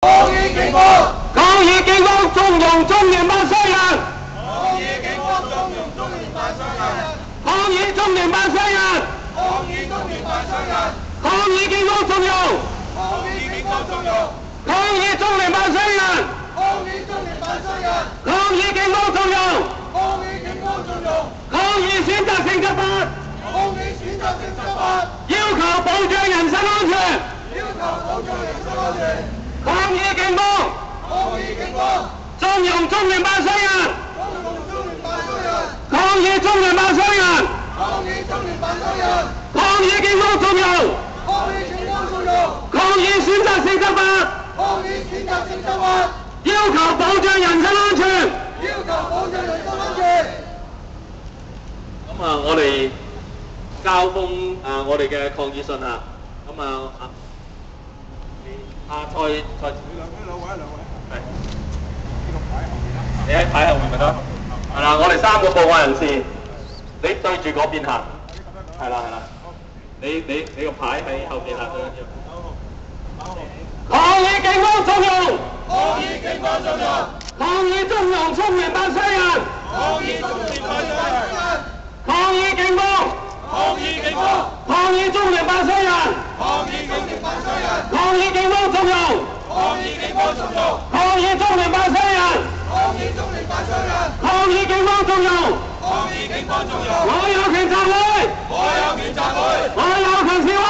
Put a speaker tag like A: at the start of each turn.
A: 抗議警方，
B: 抗議警方縱容中聯辦商人，
A: 抗議警方縱容中聯辦商人，
B: 抗議中聯辦商人，
A: 抗議中聯辦商人，
B: 抗議警方縱容，
A: 抗議警方縱容，
B: 抗議中聯辦商人，
A: 抗議中聯辦商人，
B: 抗議警方縱容，
A: 抗議警方縱容，
B: 抗議選擇性執法，
A: 抗議選擇性執法，
B: 要求保障人身安全，
A: 要求保障人身安全，
B: 抗議警方
A: 抗議警方
B: 縱容中聯辦商人，
A: 縱容中聯辦商人，
B: 抗議中聯辦商人，
A: 抗議中聯辦商人，
B: 抗議警方縱容，
A: 抗議警方縱容，
B: 抗議選擇性執法，
A: 抗議選擇性執法，
B: 要求保障人身安全。
A: 要求保障人身安全。
C: 咁啊，我哋交封我哋嘅抗議信啊，咁啊蔡，係，你喺牌後面咪得，係啦，我哋3個報案人士，你對住嗰邊行，係啦，你個牌喺後邊行最緊要。
B: 抗議警方縱容，
A: 抗議警方縱容，
B: 抗議縱容中聯辦商人，
A: 抗議中聯辦商人，
B: 抗議警方，
A: 抗議警方，
B: 抗議中聯辦商人，
A: 抗議中聯辦商人，
B: 抗議警方縱容，
A: 抗議警方縱容，
B: 抗議中聯辦商人，
A: 抗議中聯辦商人，
B: 抗議警方縱容。
A: 抗議警方縱容。
B: 我有權集會，
A: 我有權集會，
B: 我有權示威。